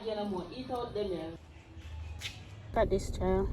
Look at this child.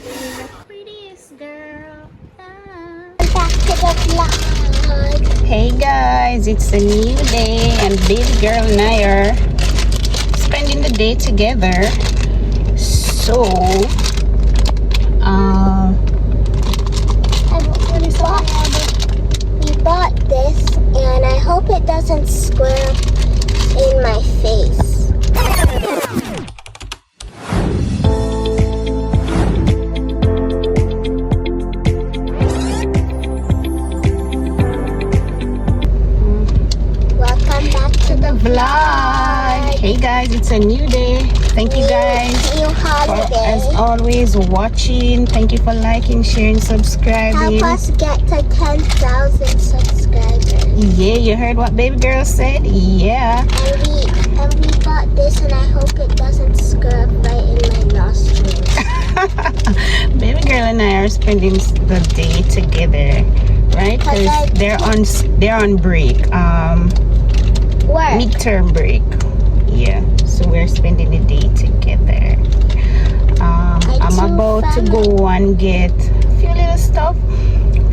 She's the prettiest girl. Back to the vlog. Hey guys, it's a new day and baby girl and I are spending the day together. So, we bought this and I hope it doesn't square in my face. Vlog. Hey guys, it's a new day. Thank you guys for, as always, watching. Thank you for liking, sharing, subscribing. Help us get to 10,000 subscribers. Yeah, you heard what baby girl said? Yeah. And we bought this and I hope it doesn't scrub right in my nostrils. Baby girl and I are spending the day together, right? Because they're on break. Work. Midterm break. Yeah, so we're spending the day together. I'm about to go and get a few little stuff,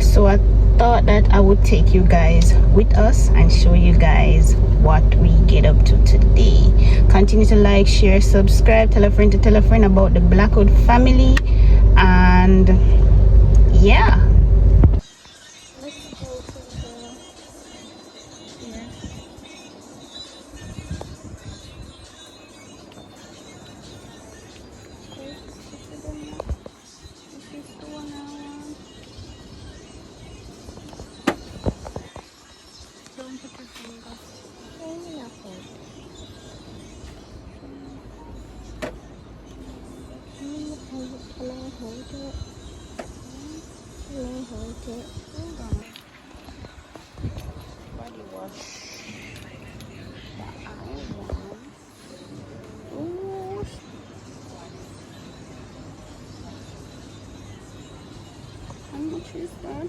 so I thought that I would take you guys with us and show you guys what we get up to today. Continue to like, share, subscribe, tell a friend to tell a friend about the Blackwood family, and yeah. Body wash. Ooh. How much is that?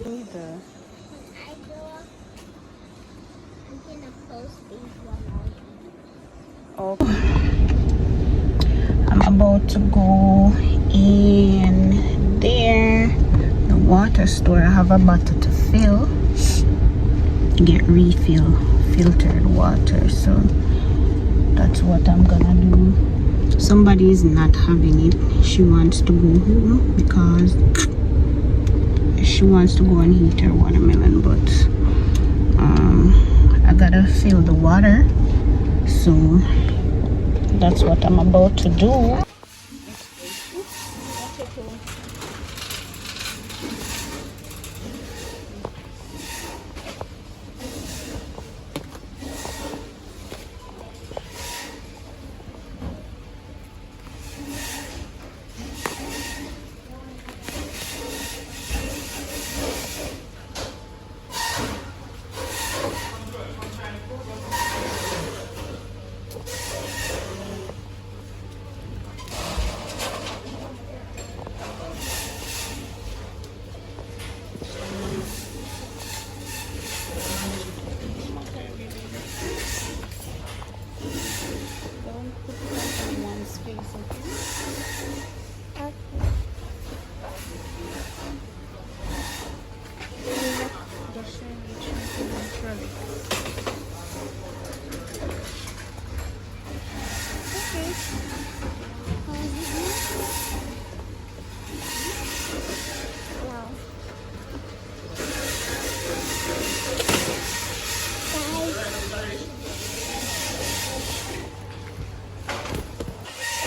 Either. I grow up, I'm gonna post these one Oh, I'm about to go in there, the water store. I have a bottle to fill, get refill filtered water, so that's what I'm gonna do. Somebody is not having it. She wants to go home because she wants to go and eat her watermelon, but I gotta fill the water, so that's what I'm about to do.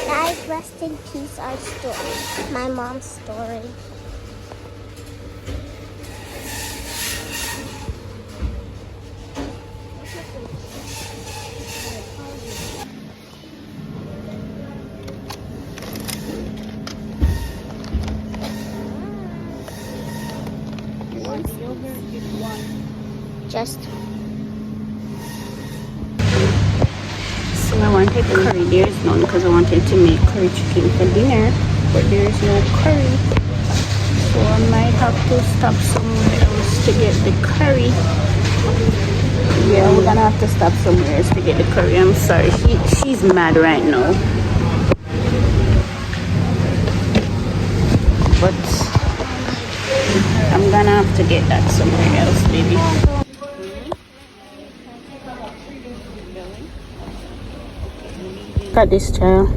Guys, rest in peace, our story. My mom's story. Just so I wanted curry. There's none because I wanted to make curry chicken for dinner, but there's no curry, so I might have to stop somewhere else to get the curry. Yeah, we're gonna have to stop somewhere to get the curry. I'm sorry, she's mad right now, but I'm gonna have to get that somewhere else, baby. Look at this child.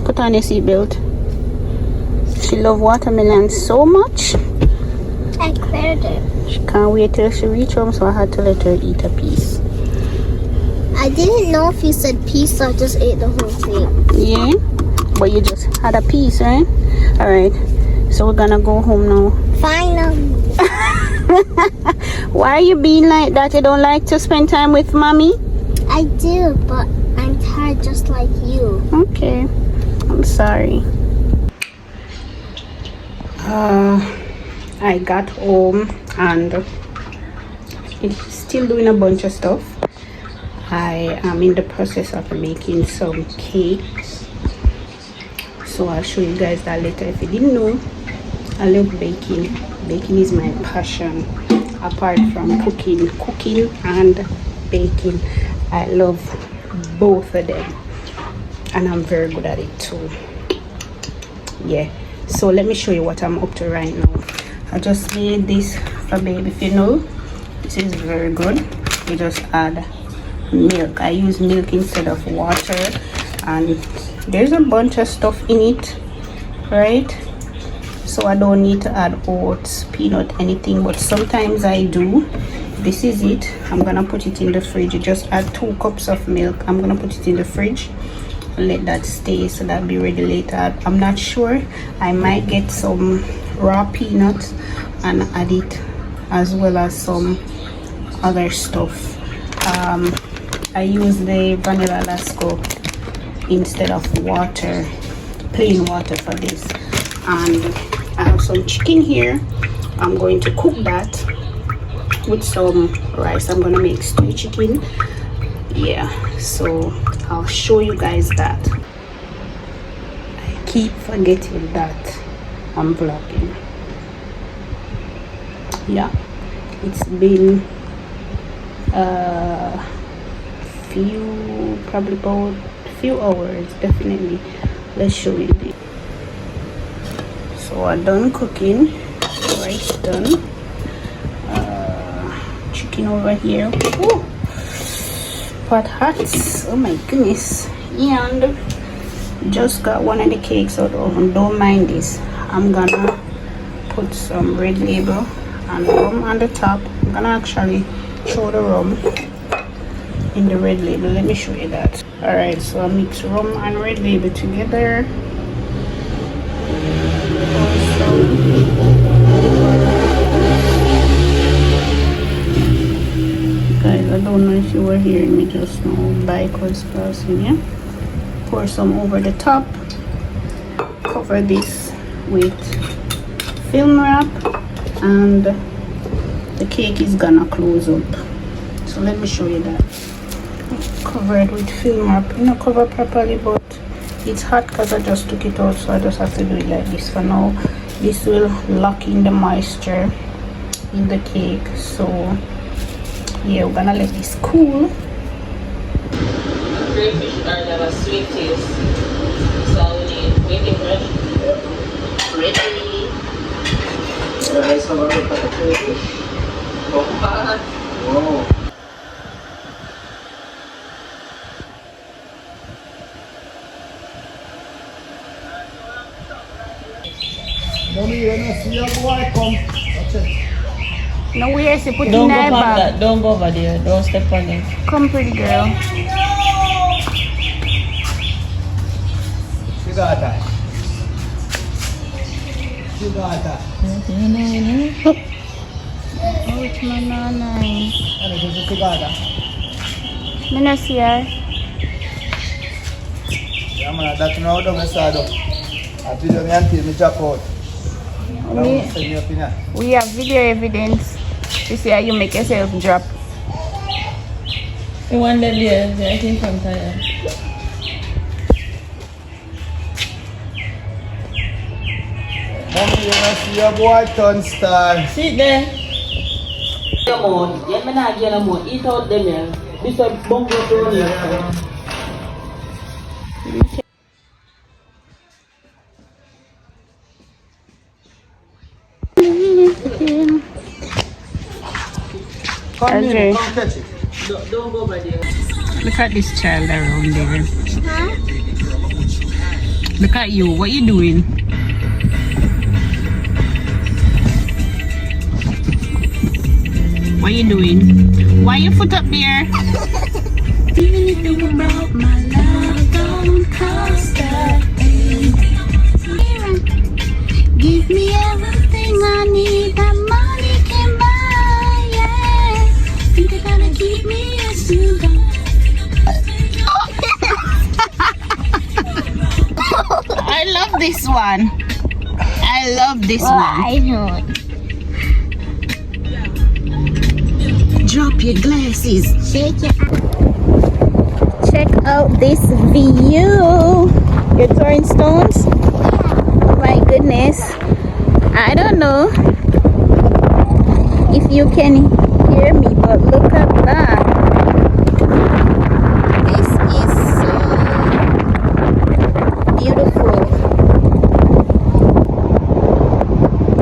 Put on your seatbelt. She loves watermelon so much. I cleared it. She can't wait till she reach home, so I had to let her eat a piece. I didn't know if you said piece, so I just ate the whole thing. Yeah, but you just had a piece, right? All right, so we're gonna go home now. Fine. Why are you being like that? You don't like to spend time with mommy? I do, but I'm tired just like you. Okay, I'm sorry. I got home and it's still doing a bunch of stuff. I am in the process of making some cakes, so I'll show you guys that later. If you didn't know, I love baking. Baking is my passion. Apart from cooking and baking, I love both of them, and I'm very good at it too. Yeah, so let me show you what I'm up to right now. I just made this for baby. If you know, this is very good. You just add milk. I use milk instead of water, and there's a bunch of stuff in it, right? So I don't need to add oats, peanut, anything, but sometimes I do. This is it. I'm gonna put it in the fridge. You just add 2 cups of milk. I'm gonna put it in the fridge and let that stay, so that'll be ready later. I'm not sure. I might get some raw peanuts and add it, as well as some other stuff. I use the vanilla lasco instead of water, plain water for this. And I have some chicken here. I'm going to cook that with some rice. I'm gonna make stew chicken. Yeah, so I'll show you guys that. I keep forgetting that I'm vlogging. Yeah, it's been probably about a few hours, definitely. Let's show you this. So I'm done cooking, rice done, chicken over here. Ooh, pot hot, oh my goodness. And just got one of the cakes out of the oven. Don't mind this. I'm gonna put some red label and rum on the top. I'm gonna actually throw the rum in the red label. Let me show you that. All right, so I mix rum and red label together. Guys, I don't know if you were hearing me just now. Bike was passing. Yeah, pour some over the top. Cover this with film wrap, and the cake is gonna close up. So let me show you that. Cover it with film wrap. You know, cover properly, but it's hot because I just took it out, so I just have to do it like this for now. This will lock in the moisture in the cake. So yeah, we're gonna let this cool. Crayfish are never sweet taste, so we need waiting fresh. Ready. Wow. Mommy, when I see a boy come, watch it. No, where is it? Put Don't in go that on bag. that. Don't go over there. Don't step on it. Come, pretty girl. Sigata. Sigata. Oh, it's my nanay. Ano ito si Sigata? Minasiar. Yeah, man, that's now the message. I feel the auntie me drop out. We have video evidence to see how you make yourself drop. You want the there? I think from Thailand. Mommy, when I see a boy turn star. Sit there. Eat out them here. This one bungo to here. Okay. Come catch it. Don't go by there. Look at this child around there. Huh? Look at you. What you doing? What you doing? Why your foot up there? Anything about my love don't cost a thing. Give me everything I need that money can buy. Yeah, think you're gonna keep me as you go. I love this one. I love this one. I know. Drop your glasses. Shake it. Check out this view. You're throwing stones? Oh my goodness. I don't know if you can hear me, but look at that. This is so beautiful.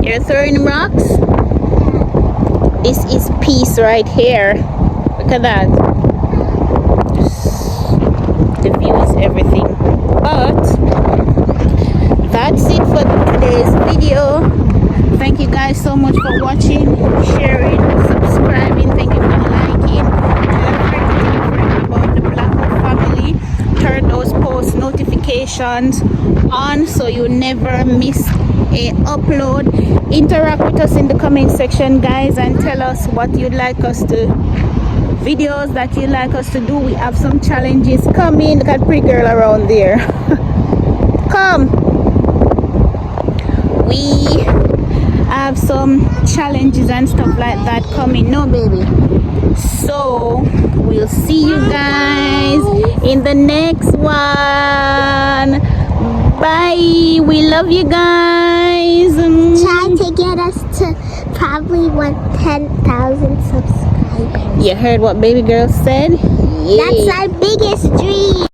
You're throwing rocks? This is peace right here. Look at that. The view is everything. But that's it for today's video. Thank you guys so much for watching, sharing, subscribing. Thank you for liking. Tell a friend about the Blackwood family. Turn those post notifications on so you never miss a upload. Interact with us in the comment section, guys, and tell us what you'd like us to, videos that you'd like us to do. We have some challenges coming. Look at pretty girl around there. Come, we have some challenges and stuff like that coming. No, baby. So we'll see you guys in the next one. Bye. We love you guys. Trying to get us to probably 10,000 subscribers. You heard what baby girl said? Yeah. That's our biggest dream.